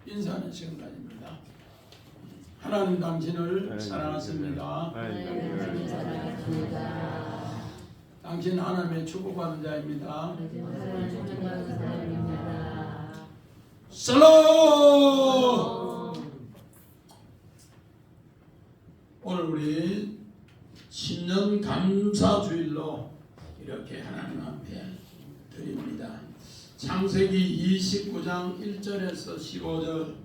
인사하는 시간입니다. 하나님 당신을 사랑하십니다. 당신 하나님의 축복받는 자입니다. 슬로 오늘 우리 신년 감사주일로 이렇게 하나님 앞에 드립니다. 창세기 29장 1절에서 15절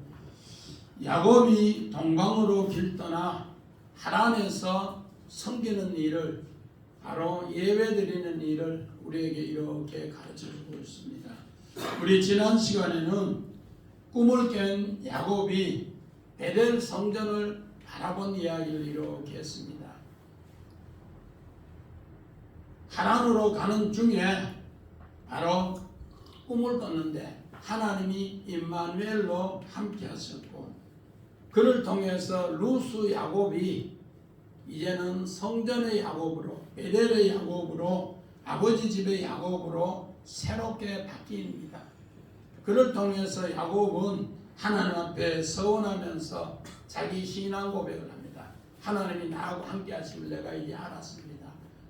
야곱이 동방으로 길 떠나 하란에서 섬기는 일을 바로 예배드리는 일을 우리에게 이렇게 가르쳐주고 있습니다. 우리 지난 시간에는 꿈을 깬 야곱이 베델 성전을 바라본 이야기를 이렇게 했습니다. 하란으로 가는 중에 바로 꿈을 꿨는데 하나님이 임마누엘로 함께 하셨고 그를 통해서 루스 야곱이 이제는 성전의 야곱으로 베델의 야곱으로 아버지 집의 야곱으로 새롭게 바뀝니다. 그를 통해서 야곱은 하나님 앞에 서원하면서 자기 신앙 고백을 합니다. 하나님이 나하고 함께 하심을 내가 이제 알았습니다.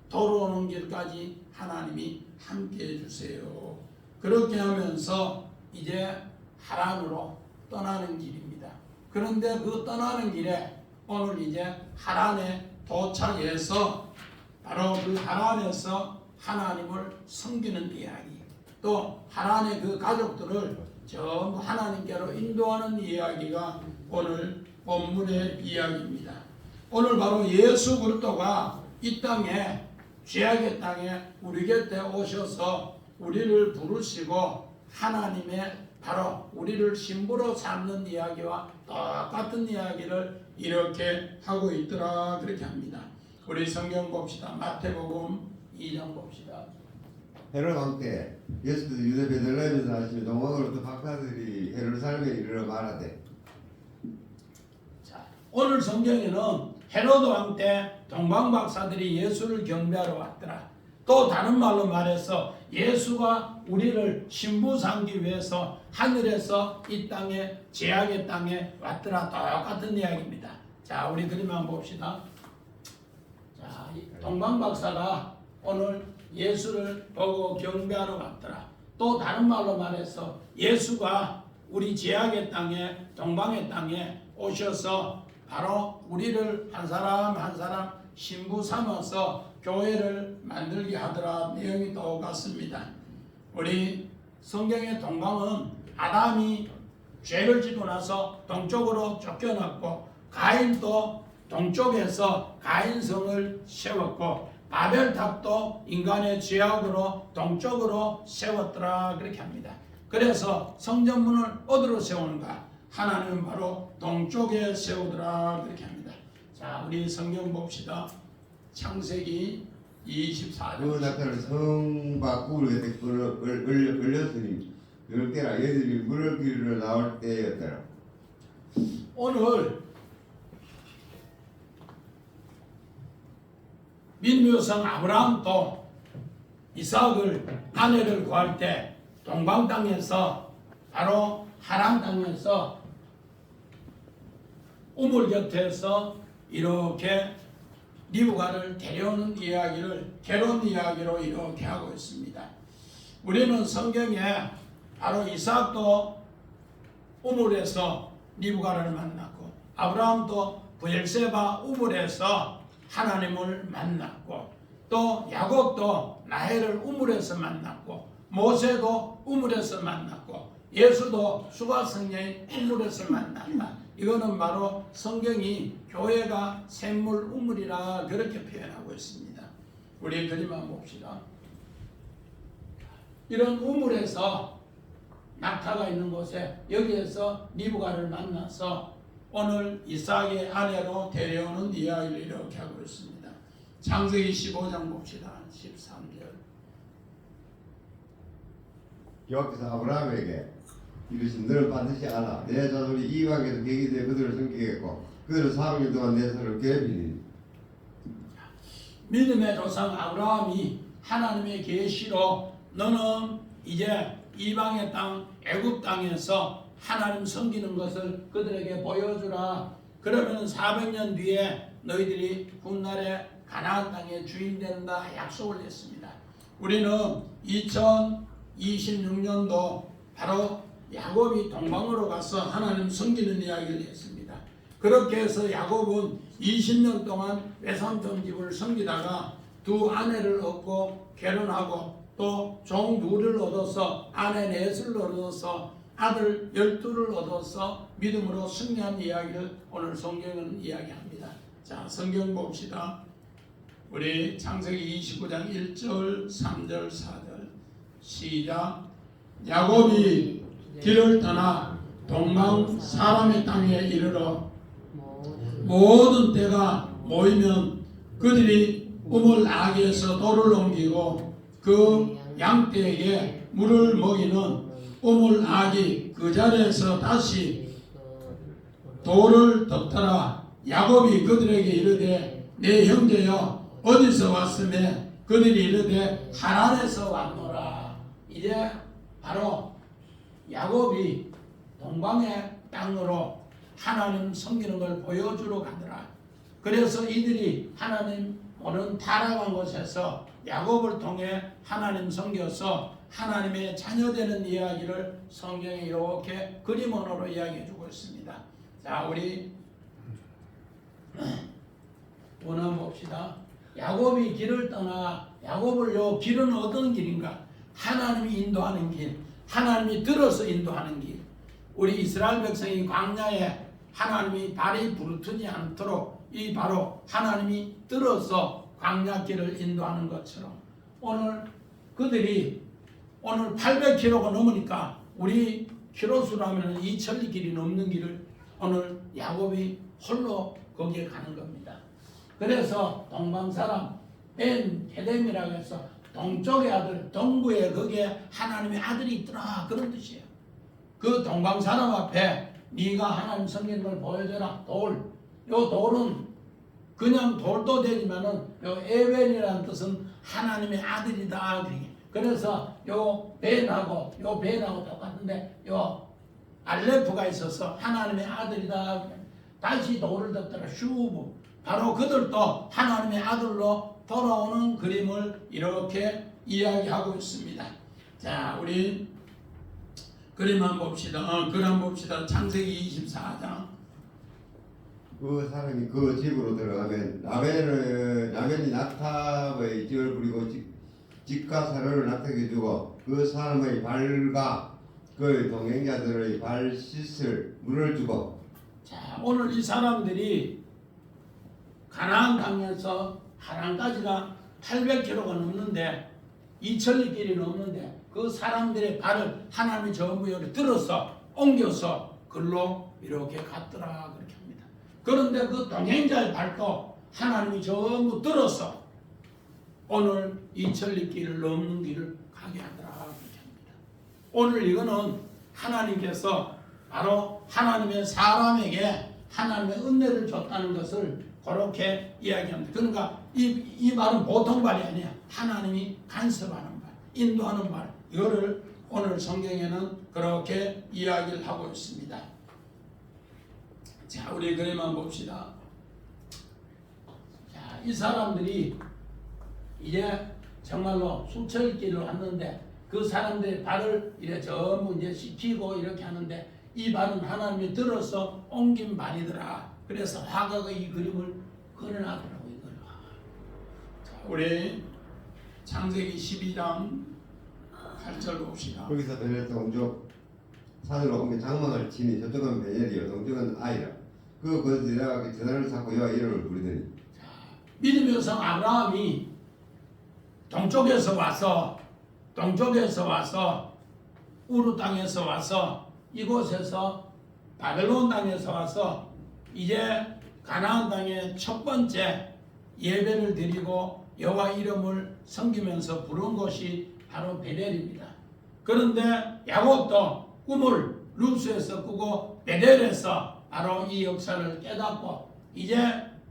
돌아오는 길까지 하나님이 함께 해주세요. 그렇게 하면서 이제 하란으로 떠나는 길입니다. 그런데 그 떠나는 길에 오늘 이제 하란에 도착해서 바로 그 하란에서 하나님을 섬기는 이야기, 또 하란의 그 가족들을 전부 하나님께로 인도하는 이야기가 오늘 본문의 이야기입니다. 오늘 바로 예수 그리스도가 이 땅에 죄악의 땅에 우리 곁에 오셔서 우리를 부르시고 하나님의 바로 우리를 신부로 삼는 이야기와 똑같은 이야기를 이렇게 하고 있더라 그렇게 합니다. 우리 성경 봅시다. 마태복음 2장 봅시다. 헤롯 왕 때 예수도 유대 베들레헴에서 하시며 동방으로부터 박사들이 예루살렘에 이르러 말하되. 자, 오늘 성경에는 헤롯 왕 때 동방 박사들이 예수를 경배하러 왔더라. 또 다른 말로 말해서 예수가 우리를 신부 삼기 위해서 하늘에서 이 땅에 죄악의 땅에 왔더라. 똑같은 이야기입니다. 자, 우리 그림 한번 봅시다. 자, 동방 박사가 오늘 예수를 보고 경배하러 왔더라. 또 다른 말로 말해서 예수가 우리 죄악의 땅에 동방의 땅에 오셔서 바로 우리를 한 사람 한 사람 신부 삼아서 교회를 만들게 하더라. 내용이 똑같습니다. 우리 성경의 동방은 아담이 죄를 짓고 나서 동쪽으로 쫓겨났고 가인도 동쪽에서 가인성을 세웠고 바벨탑도 인간의 죄악으로 동쪽으로 세웠더라 그렇게 합니다. 그래서 성전문을 어디로 세우는가? 하나님은 바로 동쪽에 세우더라 그렇게 합니다. 자, 우리 성경 봅시다. 창세기 24장. 그 나타는 성 밖으로 걸렸으니 그럴 때라 얘들이 물을 길으로 나올 때였더라. 오늘 민묘성 아브라함도 이삭을 아내를 구할 때 동방 땅에서 바로 하란 땅에서 우물 곁에서 이렇게 리브가를 데려오는 이야기를 결혼 이야기로 이렇게 하고 있습니다. 우리는 성경에 바로 이삭도 우물에서 리브가를 만났고 아브라함도 브엘세바 우물에서 하나님을 만났고 또 야곱도 라헬을 우물에서 만났고 모세도 우물에서 만났고 예수도 수가성녀의 우물에서 만났다. 이거는 바로 성경이 교회가 샘물 우물이라 그렇게 표현하고 있습니다. 우리 그림 한번 봅시다. 이런 우물에서 낙타가 있는 곳에 여기에서 리브가를 만나서 오늘 이삭의 아내로 데려오는 이야기를 이렇게 하고 있습니다. 창세기 15장 봅시다. 13절. 여호와께서 아브라함에게 이르신 너는 반드시 알아 내 자손이 이방에서 계기되어 그들을 섬기겠고 그들은 400년 동안 내 손을 괴비니. 믿음의 조상 아브라함이 하나님의 계시로 너는 이제 이방의 땅 애굽 땅에서 하나님 섬기는 것을 그들에게 보여주라. 그러면 400년 뒤에 너희들이 훗날에 가나안 땅의 주인 된다 약속을 했습니다. 우리는 2026년도 바로 야곱이 동방으로 가서 하나님 섬기는 이야기를 했습니다. 그렇게 해서 야곱은 20년 동안 외삼촌 집을 섬기다가 두 아내를 얻고 결혼하고 또 종 둘을 얻어서 아내 넷을 얻어서 아들 12를 얻어서 믿음으로 승리한 이야기를 오늘 성경은 이야기합니다. 자, 성경 봅시다. 우리 창세기 29장 1절 3절 4절 시작. 야곱이 길을 떠나 동방 사람의 땅에 이르러 모든 때가 모이면 그들이 우물 아기에서 돌을 옮기고 그 양떼에게 물을 먹이는 우물 아기 그 자리에서 다시 돌을 덮더라. 야곱이 그들에게 이르되 내 형제여 어디서 왔으며 그들이 이르되 하란에서 왔노라. 이제 바로 야곱이 동방의 땅으로 하나님 섬기는 걸 보여주러 가더라. 그래서 이들이 하나님 오는 타락한 곳에서 야곱을 통해 하나님 섬겨서 하나님의 자녀되는 이야기를 성경에 이렇게 그림으로 이야기해주고 있습니다. 자, 우리 원한 봅시다. 야곱이 길을 떠나 야곱을요 길은 어떤 길인가? 하나님이 인도하는 길, 하나님이 들어서 인도하는 길. 우리 이스라엘 백성이 광야에 하나님이 발이 부르트지 않도록 이 바로 하나님이 들어서 광야길을 인도하는 것처럼 오늘 그들이 오늘 800km가 넘으니까 우리 키로수라면 2000리 길이 넘는 길을 오늘 야곱이 홀로 거기에 가는 겁니다. 그래서 동방 사람 벤 헤뎀이라고 해서 동쪽의 아들, 동부에 거기에 하나님의 아들이 있더라 그런 뜻이에요. 그 동방 사람 앞에 네가 하나님 섬기는 걸 보여줘라. 돌. 요 돌은 그냥 돌도 되지만은 요 에벤이라는 뜻은 하나님의 아들이다. 그래서 요 벤하고 똑같은데 요 알레프가 있어서 하나님의 아들이다. 다시 돌을 덮더라. 슈브. 바로 그들도 하나님의 아들로 돌아오는 그림을 이렇게 이야기하고 있습니다. 자, 우리 그림 한번 봅시다. 글 한번 봅시다. 창세기 24장. 그 사람이 그 집으로 들어가면 라멜이 낙탑의 찌를 부리고 집과 사료를 낙타게 주고 그 사람의 발과 그 동행자들의 발 씻을 물을 주고. 자, 오늘 이 사람들이 가나안 땅에서 하란까지가 800km가 넘는데 2000리 길이 넘는데 그 사람들의 발을 하나님이 전부 여기 들어서 옮겨서 글로 이렇게 갔더라 그렇게 합니다. 그런데 그 동행자의 발도 하나님이 전부 들어서 오늘 2000리 길을 넘는 길을 가게 하더라 그렇게 합니다. 오늘 이거는 하나님께서 바로 하나님의 사람에게 하나님의 은혜를 줬다는 것을 그렇게 이야기합니다. 그러니까 이 말은 보통 말이 아니야. 하나님이 간섭하는 말, 인도하는 말. 이거를 오늘 성경에는 그렇게 이야기를 하고 있습니다. 자, 우리 그림만 봅시다. 자, 이 사람들이 이제 정말로 수천 길을 왔는데 그 사람들의 발을 이래 전부 이제 씻기고 이렇게 하는데 이 발은 하나님이 들어서 옮긴 발이더라. 그래서 화가가 이 그림을 그려놨더라고 이걸. 자, 우리 창세기 12장 8절 봅시다. 거기서 베델 동쪽 산으로 옮겨 장막을 치니 저쪽은 베델이요 동쪽은 아이라. 그것을 내가 재단을 쌓고 여호와 이름을 부르더니. 믿음의 여성 아브라함이 동쪽에서 와서 우르 땅에서 와서 이곳에서 바벨론 땅에서 와서 이제 가나안 땅의 첫 번째 예배를 드리고 여호와 이름을 섬기면서 부른 곳이 바로 베델입니다. 그런데 야곱도 꿈을 루스에서 꾸고 베델에서 바로 이 역사를 깨닫고 이제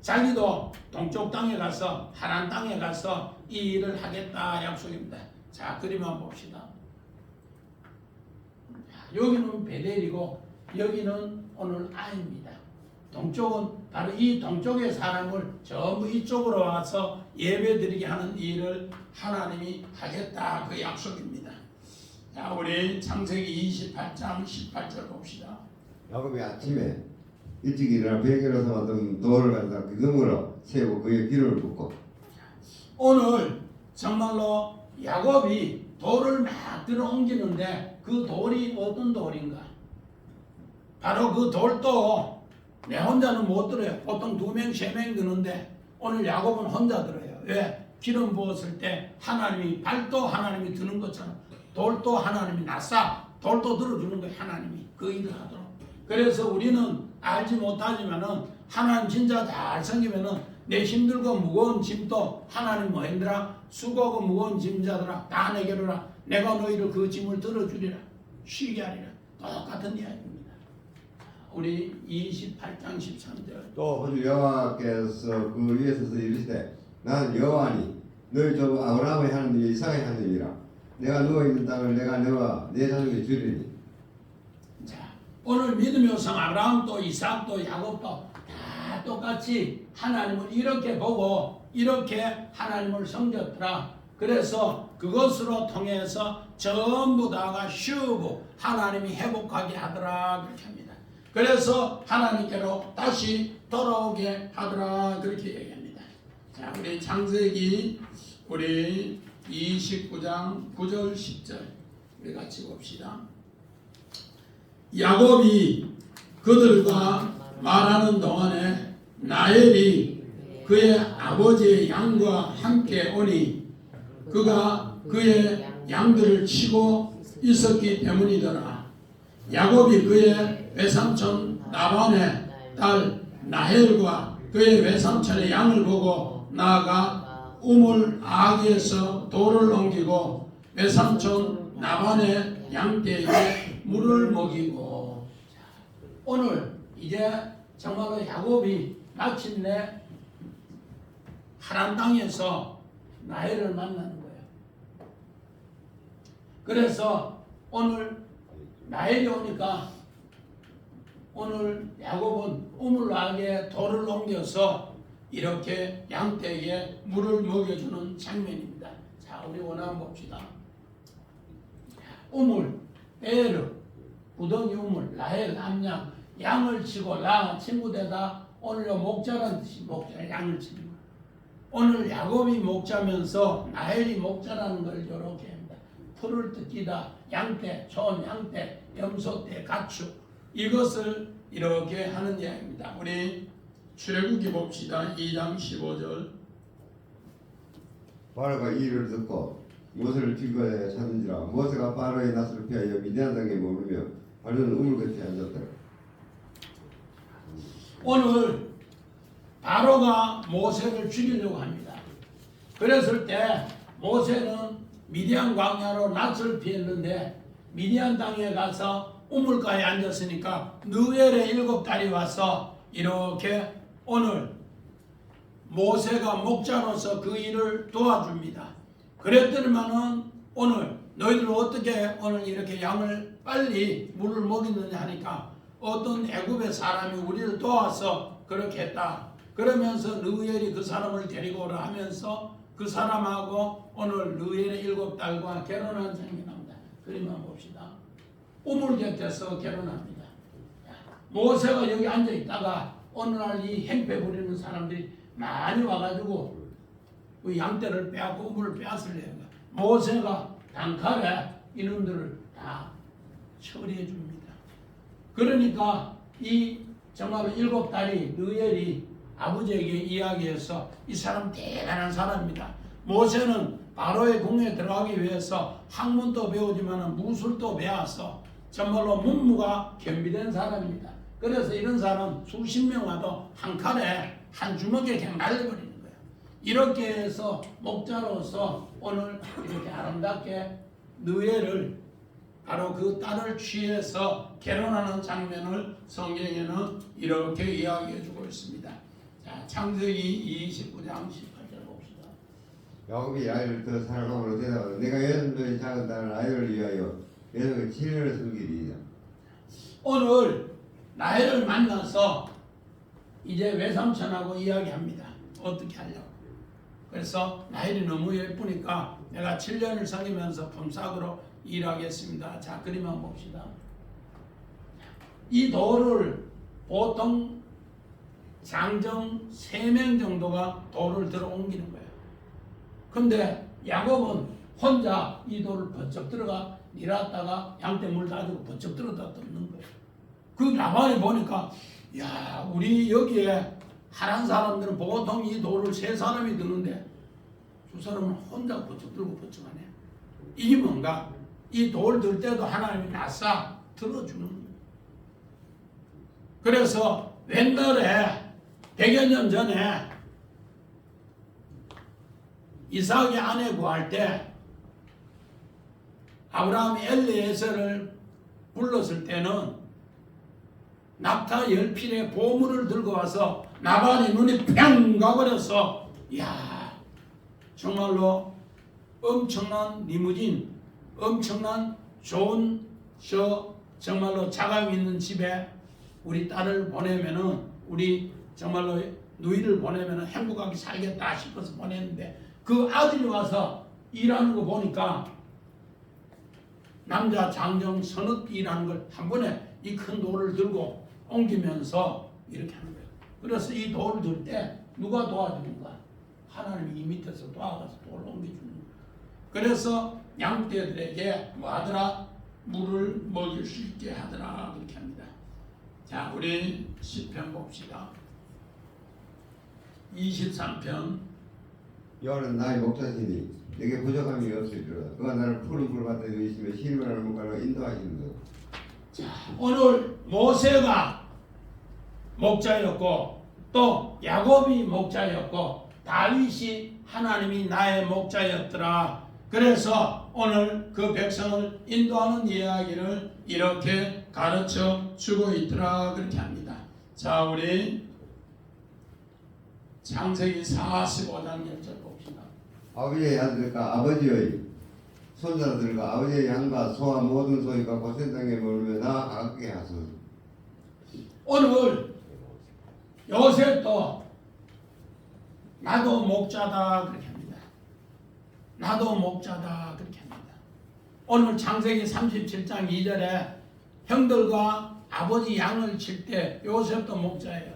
자기도 동쪽 땅에 가서 하란 땅에 가서 이 일을 하겠다 약속입니다. 자, 그림만 봅시다. 여기는 베델이고 여기는 오늘 아입니다. 동쪽은 바로 이 동쪽의 사람을 전부 이쪽으로 와서 예배드리게 하는 일을 하나님이 하겠다, 그 약속입니다. 자, 우리 창세기 28장 18절 봅시다. 야곱이 아침에 일찍 일어나 베개로서 만든 돌을 가져다 기둥으로 세우고 그의 기름을 붓고. 오늘 정말로 야곱이 돌을 막 들어 옮기는데 그 돌이 어떤 돌인가? 바로 그 돌도 내 혼자는 못 들어요. 보통 2명, 3명 드는데 오늘 야곱은 혼자 들어요. 왜? 기름 부었을 때 하나님이 발도 하나님이 드는 것처럼 돌도 하나님이 낫사 돌도 들어주는 거예요. 하나님이 그 일을 하도록. 그래서 우리는 알지 못하지만은 하나님 진짜 잘 섬기면은 내 힘들고 무거운 짐도 하나님 뭐 힘들어? 수고하고 무거운 짐자들아 다 내게로 라 내가 너희를 그 짐을 들어주리라. 쉬게 하리라. 똑같은 이야기입니다. 우리 28장 13절. 또 호주 여호와께서 그 위에 서서 이르시되 나는 여호와니 너희 조 아브라함의 하나님 이삭의 하나님이라. 내가 누워 있는 땅을 내가 너와 내 자손에게 주리니. 자, 오늘 믿음의 성 아브라함도 이삭도 야곱도 다 똑같이 하나님을 이렇게 보고 이렇게 하나님을 섬겼더라. 그래서 그것으로 통해서 전부 다가 쉬고 하나님이 회복하게 하더라 그렇게 합니다. 그래서 하나님께로 다시 돌아오게 하더라 그렇게 얘기합니다. 자, 우리 창세기 우리 29장 9절 10절 우리 같이 봅시다. 야곱이 그들과 말하는 동안에 라헬이 그의 아버지의 양과 함께 오니 그가 그의 양들을 치고 있었기 때문이더라. 야곱이 그의 외삼촌 라반의 딸 라헬과 그의 외삼촌의 양을 보고 나아가 우물 아기에서 돌을 옮기고 외삼촌 라반의 양떼에게 물을 먹이고. 오늘 이제 정말로 야곱이 마침내 하란 땅에서 라헬을 만나는 거예요. 그래서 오늘 라헬이 오니까 오늘 야곱은 우물락에 돌을 옮겨서 이렇게 양떼에게 물을 먹여주는 장면입니다. 자, 우리 원한 봅시다. 우물, 베르, 구덩이 우물, 라헬, 남양, 양을 치고 라 친구대다 오늘 목자라는 뜻이 목자, 양을 치는 거. 오늘 야곱이 목자면서 라헬이 목자라는 걸 이렇게 합니다. 풀을 뜯기다, 양떼, 좋은 양떼, 염소떼, 가축 이것을 이렇게 하는 이야기입니다. 우리 출애굽기 봅시다. 2장 15절. 바로가 이 일을 듣고 모세를 길거리에 찾는지라. 모세가 바로의 낯을 피하여 미디안 땅에 머물며 바로는 우물 곁에 앉았더라. 오늘 바로가 모세를 죽이려고 합니다. 그랬을 때 모세는 미디안 광야로 낯을 피했는데 미디안 땅에 가서 우물가에 앉았으니까 느웰의 7달이 와서 이렇게 오늘 모세가 목자로서 그 일을 도와줍니다. 그랬더니만은 오늘 너희들 어떻게 오늘 이렇게 양을 빨리 물을 먹이느냐 하니까 어떤 애굽의 사람이 우리를 도와서 그렇게 했다. 그러면서 느웰이 그 사람을 데리고 오라 하면서 그 사람하고 오늘 느웰의 7달과 결혼한 장면이 나옵니다. 그림만 봅시다. 우물 곁에서 결혼합니다. 모세가 여기 앉아 있다가 어느 날 이 행패 부리는 사람들이 많이 와가지고 그 양떼를 빼앗고 우물을 빼앗으려고 모세가 단칼에 이놈들을 다 처리해 줍니다. 그러니까 이 정말 7달이 느엘이 아버지에게 이야기해서 이 사람 대단한 사람입니다. 모세는 바로의 궁에 들어가기 위해서 학문도 배우지만 무술도 배워서 정말로 문무가 겸비된 사람입니다. 그래서 이런 사람 수십 명 와도 한 칼에 한 주먹에 그냥 날려버리는 거예요. 이렇게 해서 목자로서 오늘 이렇게 아름답게 느웨를 바로 그 딸을 취해서 결혼하는 장면을 성경에는 이렇게 이야기해주고 있습니다. 자, 창세기 29장 18절 봅시다. 야곱이 아이를 더 사랑함으로 대답하되 내가 여전히 작은 딸을 아이를 위하여 그래서 그 7년을 성길이야. 오늘 나혜를 만나서 이제 외삼촌하고 이야기합니다. 어떻게 하려고. 그래서 나혜이 너무 예쁘니까 내가 7년을 섬기면서 품삯으로 일하겠습니다. 자, 그림 한번 봅시다. 이 돌을 보통 장정 3명 정도가 돌을 들어 옮기는 거예요. 근데 야곱은 혼자 이 돌을 번쩍 들어가 일하다가 양떼 물 다 주고 번쩍 들어다 뜯는 거예요. 그 라반이 보니까 야, 우리 여기에 하란 사람들은 보통 이 돌을 3사람이 드는데 두 사람은 혼자 번쩍 들고 번쩍하네. 이게 뭔가? 이 돌 들 때도 하나님이 낯싸 들어주는 거예요. 그래서 옛날에 100여 년 전에 이삭이 아내 구할 때 아브라함이 엘리에셀을 불렀을 때는 낙타 10필의 보물을 들고 와서 나반이 눈이 평 가버려서 야, 정말로 엄청난 리무진, 엄청난 좋은 정말로 자감 있는 집에 우리 딸을 보내면은 우리 정말로 누이를 보내면은 행복하게 살겠다 싶어서 보냈는데 그 아들이 와서 일하는 거 보니까 남자 장정 서너 일하는 걸 한 번에 이 큰 돌을 들고 옮기면서 이렇게 하는 거예요. 그래서 이 돌을 들 때 누가 도와주는가? 하나님이 이 밑에서 도와가서 돌을 옮겨주는 거예요. 그래서 양떼들에게 뭐 하더라? 물을 먹일 수 있게 하더라. 그렇게 합니다. 자, 우리 시편 봅시다. 23편. 여호와는 나의 목자시니 내게 부족함이 없으리로다. 그가 나를 푸른 풀밭에 누이시며 시름을 물가로 인도하시는 것. 자, 오늘 모세가 목자였고 또 야곱이 목자였고 다윗이 하나님이 나의 목자였더라. 그래서 오늘 그 백성을 인도하는 이야기를 이렇게 가르쳐 주고 있더라. 그렇게 합니다. 자, 우리 창세기 45장 1절 봅시다. 아버지의 아들과 아버지의 손자들과 아버지의 양과 소와 모든 소유가 고센 땅에 머물며 나 가깝게 하소서. 오늘 요셉도 나도 목자다 그렇게 합니다. 나도 목자다 그렇게 합니다. 오늘 창세기 37장 2절에 형들과 아버지 양을 칠 때 요셉도 목자예요.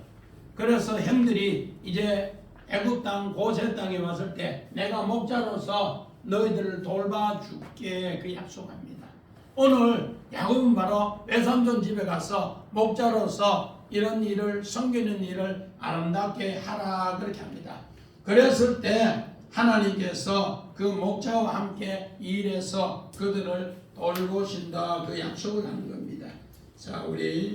그래서 형들이 이제 애굽 땅 고세 땅에 왔을 때 내가 목자로서 너희들을 돌봐줄게 그 약속합니다. 오늘 야곱은 바로 외삼촌 집에 가서 목자로서 이런 일을 섬기는 일을 아름답게 하라 그렇게 합니다. 그랬을 때 하나님께서 그 목자와 함께 일해서 그들을 돌보신다 그 약속을 하는 겁니다. 자, 우리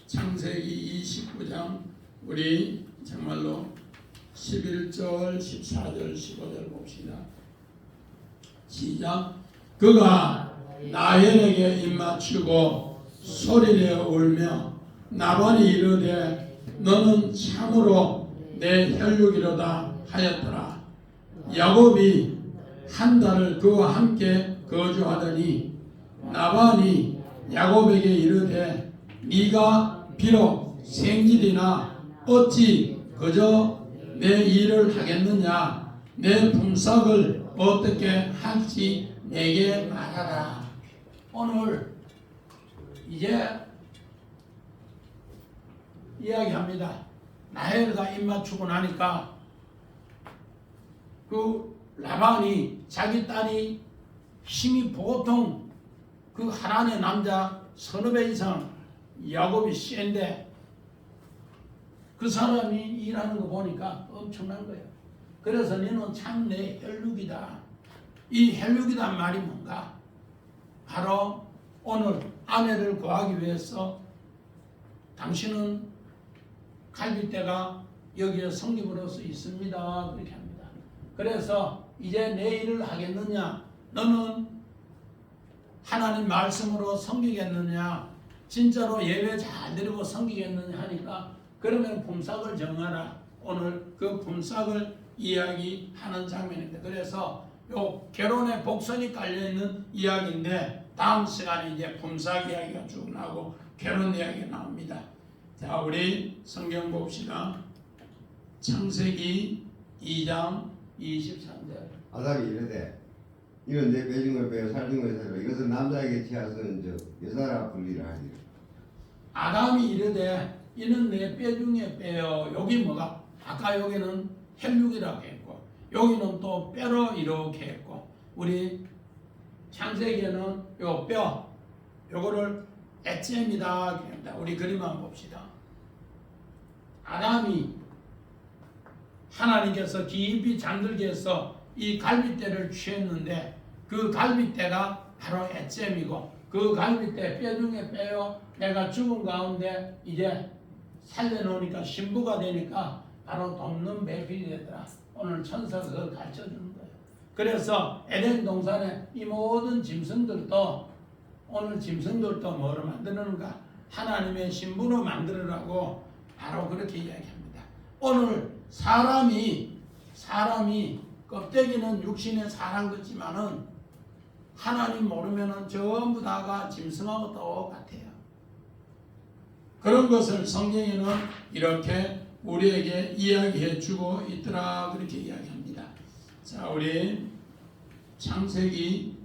창세기 29장 우리 정말로 11절 14절 15절 봅시다. 시작. 그가 나엘에게 입맞추고 소리내어 울며 나반이 이르되 너는 참으로 내 혈육이로다 하였더라. 야곱이 한 달을 그와 함께 거주하더니 나반이 야곱에게 이르되 네가 비록 생일이나 어찌 그저 내 일을 하겠느냐? 내 품삯을 어떻게 할지 내게 말하라. 오늘 이제 이야기합니다. 나헬과 입맞추고 나니까 그 라반이 자기 딸이 힘이 보통 그 하란의 남자 서너 배 이상 야곱이 센데 그 사람이 일하는 거 보니까 엄청난 거예요. 그래서 너는 참 내 혈육이다. 이 혈육이란 말이 뭔가? 바로 오늘 아내를 구하기 위해서 당신은 갈빗대가 여기에 성립으로서 있습니다. 그렇게 합니다. 그래서 이제 내 일을 하겠느냐? 너는 하나님 말씀으로 섬기겠느냐? 진짜로 예배 잘 드리고 섬기겠느냐 하니까 그러면 품삯을 정하라. 오늘 그 품삯을 이야기하는 장면입니다. 그래서 요 결혼의 복선이 깔려있는 이야기인데 다음 시간에 이제 품삯 이야기가 쭉 나오고 결혼 이야기가 나옵니다. 자, 우리 성경 봅시다. 창세기 2장 23절. 아담이 이르되 이는 내 빼준 걸 빼어 살린 것을 살려 이것은 남자에게 취하서는 저 여자라 불리라 하니라. 아담이 이르되 이는 내 뼈 중에 뼈요. 여기 뭐가? 아까 여기는 혈육이라고 했고 여기는 또 뼈로 이렇게 했고 우리 창세기에는 요 뼈 요거를 에젬이다 합니다. 우리 그림 한번 봅시다. 아담이 하나님께서 깊이 잠들게 해서 이 갈빗대를 취했는데 그 갈빗대가 바로 에젬이고 그 갈빗대 뼈 중에 뼈요. 내가 죽은 가운데 이제 살려놓으니까 신부가 되니까 바로 돕는 배필이 되더라. 오늘 천사가 그걸 가르쳐주는 거예요. 그래서 에덴 동산에 이 모든 짐승들도 오늘 짐승들도 뭐로 만드는가? 하나님의 신부로 만들으라고 바로 그렇게 이야기합니다. 오늘 사람이 껍데기는 육신의 사람 같지만은 하나님 모르면은 전부 다가 짐승하고 똑같아요. 그런 것을 성경에는 이렇게 우리에게 이야기해 주고 있더라 그렇게 이야기합니다. 자, 우리 창세기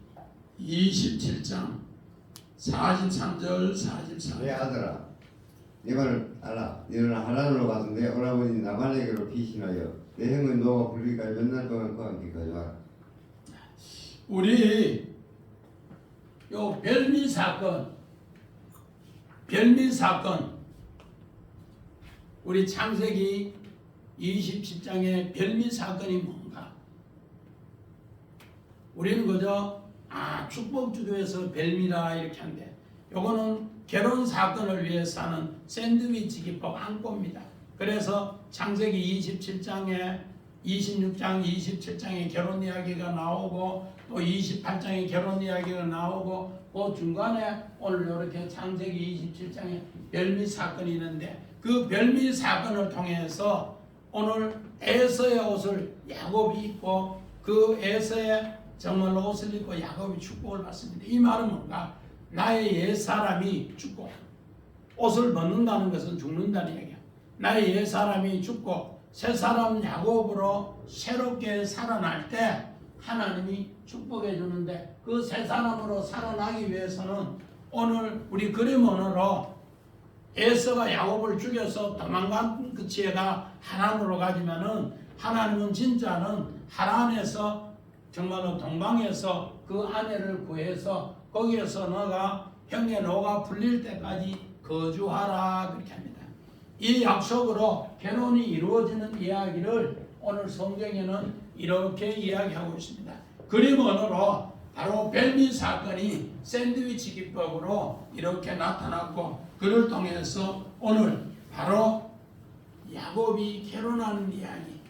27장 43절 44절. 내 아들아 내 말을 알아. 너는 하란으로 가서 내 오라버니 나발에게로 피신하여 내 형은 너가 불리기까지 몇 날 동안 그와 함께 거주하라. 우리 요 별미 사건 우리 창세기 27장의 별미 사건이 뭔가? 우리는 그저 축복주교에서 별미라 이렇게 한데 요거는 결혼 사건을 위해서 하는 샌드위치 기법 안고입니다. 그래서 창세기 27장에 26장 27장에 결혼 이야기가 나오고 또 28장에 결혼 이야기가 나오고 그 중간에 오늘 이렇게 창세기 27장에 별미 사건이 있는데 그 별미 사건을 통해서 오늘 에서의 옷을 야곱이 입고 그 에서의 정말로 옷을 입고 야곱이 축복을 받습니다. 이 말은 뭔가? 나의 옛사람이 죽고 옷을 벗는다는 것은 죽는다는 얘기야. 나의 옛사람이 죽고 새사람 야곱으로 새롭게 살아날 때 하나님이 축복해 주는데 그 새사람으로 살아나기 위해서는 오늘 우리 그림원으로 에서가 야곱을 죽여서 도망간 그 지혜가 하란으로 가지만은 하나님은 진짜는 하란에서 정말로 동방에서 그 아내를 구해서 거기에서 너가 형의 노가 풀릴 때까지 거주하라 그렇게 합니다. 이 약속으로 결혼이 이루어지는 이야기를 오늘 성경에는 이렇게 이야기하고 있습니다. 그림원으로 바로 별미 사건이 샌드위치 기법으로 이렇게 나타났고 그를 통해서 오늘 바로 야곱이 결혼하는 이야기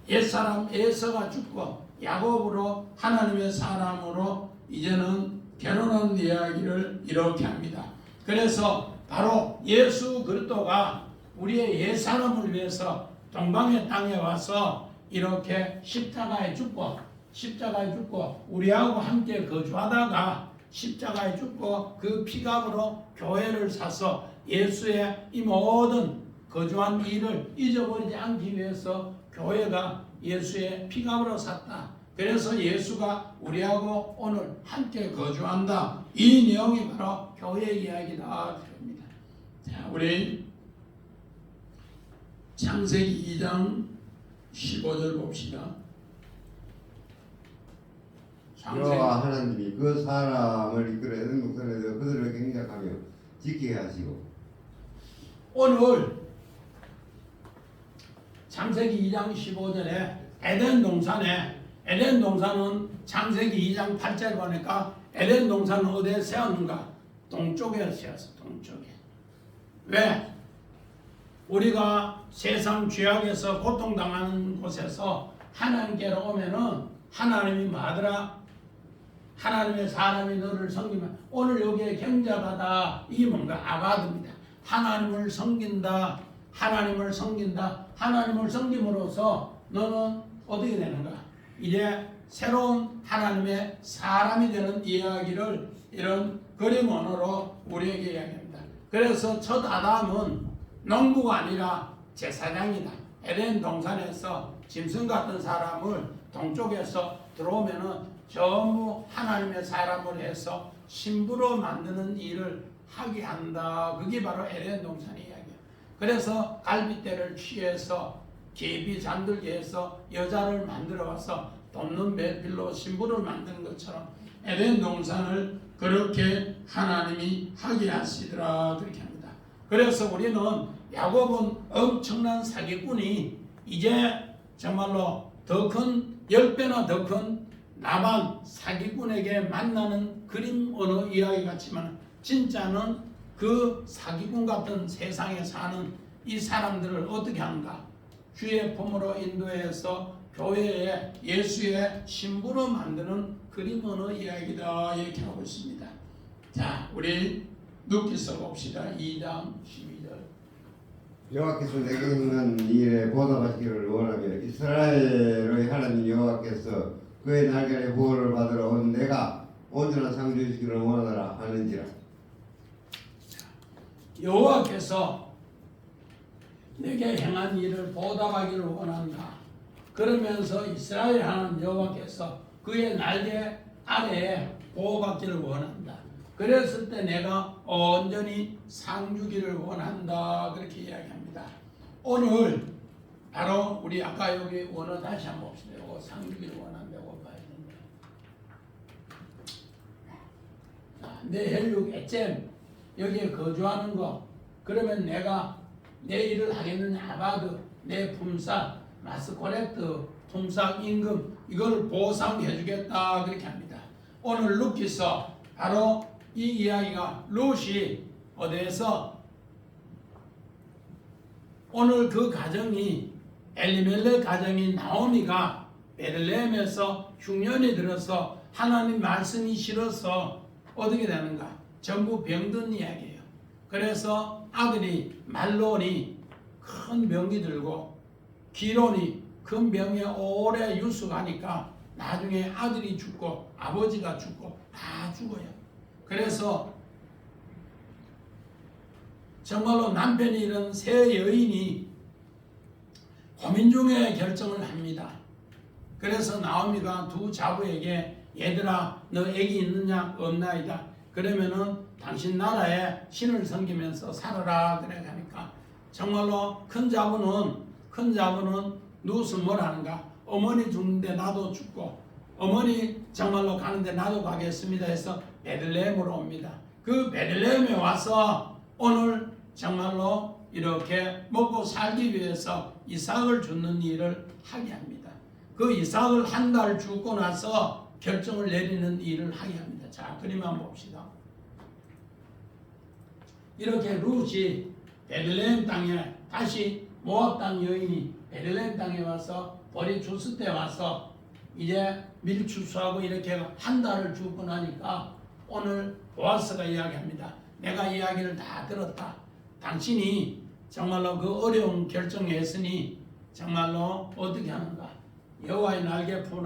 옛사람 에서가 죽고 야곱으로 하나님의 사람으로 이제는 결혼하는 이야기를 이렇게 합니다. 그래서 바로 예수 그리스도가 우리의 옛사람을 위해서 동방의 땅에 와서 이렇게 십자가에 죽고 우리하고 함께 거주하다가 십자가에 죽고 그 피값으로 교회를 사서 예수의 이 모든 거주한 일을 잊어버리지 않기 위해서 교회가 예수의 피값으로 샀다. 그래서 예수가 우리하고 오늘 함께 거주한다. 이 내용이 바로 교회 이야기다. 자, 우리 창세기 2장 15절 봅시다. 여호와 하나님이 그 사람을 이끌어 에덴 동산에서 그들을 경작하며 지키게 하시고 오늘 창세기 2장 15절에 에덴 동산은 창세기 2장 8절 보니까 에덴 동산은 어디에 세웠는가? 동쪽에 세웠어. 동쪽에. 왜? 우리가 세상 죄악에서 고통당하는 곳에서 하나님께로 오면은 하나님이 뭐하더라? 하나님의 사람이 너를 섬기면 오늘 여기에 경작하다 이게 뭔가? 아바드입니다. 하나님을 섬긴다. 하나님을 섬김으로써 너는 어떻게 되는가? 이제 새로운 하나님의 사람이 되는 이야기를 이런 그림 언어로 우리에게 이야기합니다. 그래서 첫 아담은 농부가 아니라 제사장이다. 에덴 동산에서 짐승 같은 사람을 동쪽에서 들어오면은 전부 하나님의 사람을 해서 신부로 만드는 일을 하게 한다. 그게 바로 에덴 동산의 이야기예요. 그래서 갈빗대를 취해서 깊이 잠들게 해서 여자를 만들어 와서 돕는 빌로 신부를 만드는 것처럼 에덴 동산을 그렇게 하나님이 하게 하시더라. 그렇게 합니다. 그래서 우리는 야곱은 엄청난 사기꾼이 이제 정말로 더 큰 10배나 더 큰 나만 사기꾼에게 만나는 그림 언어 이야기 같지만 진짜는 그 사기꾼 같은 세상에 사는 이 사람들을 어떻게 하는가? 주의 품으로 인도해서 교회에 예수의 신부로 만드는 그림 언어 이야기다 이렇게 하고 있습니다. 자, 우리 눕기서 봅시다. 2장 12절. 여호와께서 내게 있는 일에 보답하시기를 원하며 이스라엘의 하나님 여호와께서 그의 날개에 보호를 받으러 온 내가 온전한 상 주시기를 원하노라 하는지라. 여호와께서 내게 행한 일을 보답하기를 원한다. 그러면서 이스라엘 하나님 여호와께서 그의 날개 아래에 보호받기를 원한다. 그랬을 때 내가 온전히 상 주기를 원한다. 그렇게 이야기합니다. 오늘 바로 우리 아까 여기 원어 다시 한번 봅시다. 이거 상 주기를 원한다고 봐야 된다. 내 혈육 에잼 여기에 거주하는 거 그러면 내가 내 일을 하겠느냐 아바드 내 품삯 마스코렉트 품삯 임금 이걸 보상해 주겠다 그렇게 합니다. 오늘 룻기서 바로 이 이야기가 룻이 어디에서 오늘 그 가정이 엘리멜렉 가정이 나오미가 베들레헴에서 흉년이 들어서 하나님 말씀이 싫어서 어떻게 되는가? 전부 병든 이야기예요. 그래서 아들이 말론이 큰 병이 들고 기론이 큰 병에 오래 유숙하니까 나중에 아들이 죽고 아버지가 죽고 다 죽어요. 그래서 정말로 남편이 이런 세 여인이 고민 중에 결정을 합니다. 그래서 나오미가 두 자부에게 얘들아 너 애기 있느냐 없나이다. 그러면은 당신 나라에 신을 섬기면서 살아라 그래 가니까 정말로 큰 자부는 누워서 뭘 하는가 어머니 죽는데 나도 죽고 어머니 정말로 가는데 나도 가겠습니다 해서 베들레헴으로 옵니다. 그 베들레헴에 와서 오늘 정말로 이렇게 먹고 살기 위해서 이삭을 주는 일을 하게 합니다. 그 이삭을 한 달 죽고 나서 결정을 내리는 일을 하게 합니다. 자, 그림 한번 봅시다. 이렇게 룻이 베들레헴 땅에 다시 모압 땅 여인이 베들레헴 땅에 와서 벌이 줬을 때 와서 이제 밀추수하고 이렇게 한 달을 죽고 나니까 오늘 보아스가 이야기합니다. 내가 이야기를 다 들었다. 당신이 정말로 그 어려운 결정했으니 정말로 어떻게 하는가? 여호와의 날개 품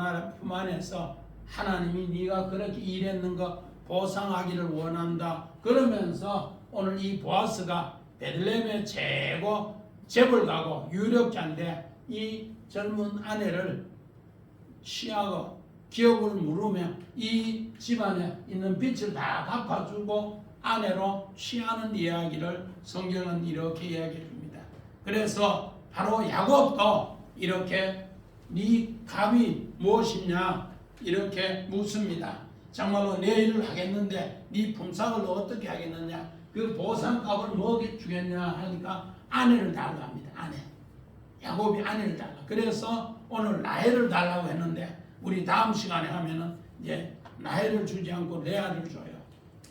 안에서 하나님이 네가 그렇게 일했는 거 보상하기를 원한다. 그러면서 오늘 이 보아스가 베들레헴의 최고 재벌가고 유력자인데 이 젊은 아내를 취하고 기업을 물으며 이 집안에 있는 빚을 다 갚아주고 아내로 취하는 이야기를 성경은 이렇게 이야기해 줍니다. 그래서 바로 야곱도 이렇게 네 값이 무엇이냐 이렇게 묻습니다. 정말로 내 일을 하겠는데 네 품삯을 어떻게 하겠느냐 그 보상값을 뭐 주겠냐 하니까 아내를 달라고 합니다. 아내. 야곱이 아내를 달라. 그래서 오늘 라헬을 달라고 했는데 우리 다음 시간에 하면은 이제 라헬을 주지 않고 레아를 줘요.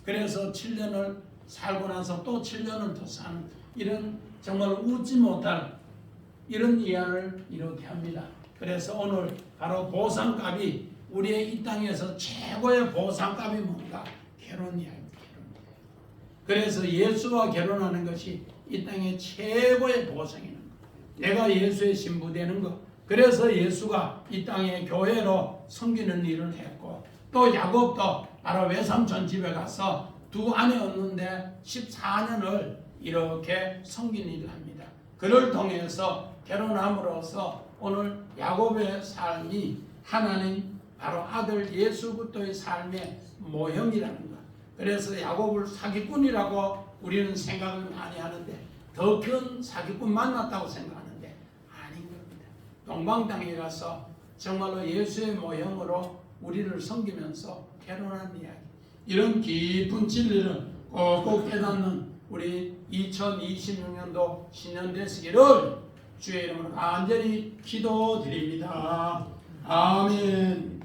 그래서 7년을 살고 나서 또 7년을 더 사는 이런 정말 웃지 못할 이런 이야기를 이렇게 합니다. 그래서 오늘 바로 보상값이 우리의 이 땅에서 최고의 보상값이 뭔가? 결혼이야. 그래서 예수와 결혼하는 것이 이 땅의 최고의 보상이는 거. 내가 예수의 신부 되는 거 그래서 예수가 이 땅에 교회로 섬기는 일을 했고, 또 야곱도 바로 외삼촌 집에 가서 두 아내 얻는데 14년을 이렇게 섬긴 일을 합니다. 그를 통해서 결혼함으로써 오늘 야곱의 삶이 하나님 바로 아들 예수 그리스도의 삶의 모형이라는 것. 그래서 야곱을 사기꾼이라고 우리는 생각을 많이 하는데 더 큰 사기꾼 만났다고 생각하는데 아닌 겁니다. 동방땅에 가서 정말로 예수의 모형으로 우리를 섬기면서 결혼한 이야기. 이런 깊은 진리를 꼭꼭 깨닫는 우리 2026년도 신년 되시기를 주의 이름으로 간절히 기도드립니다. 아멘.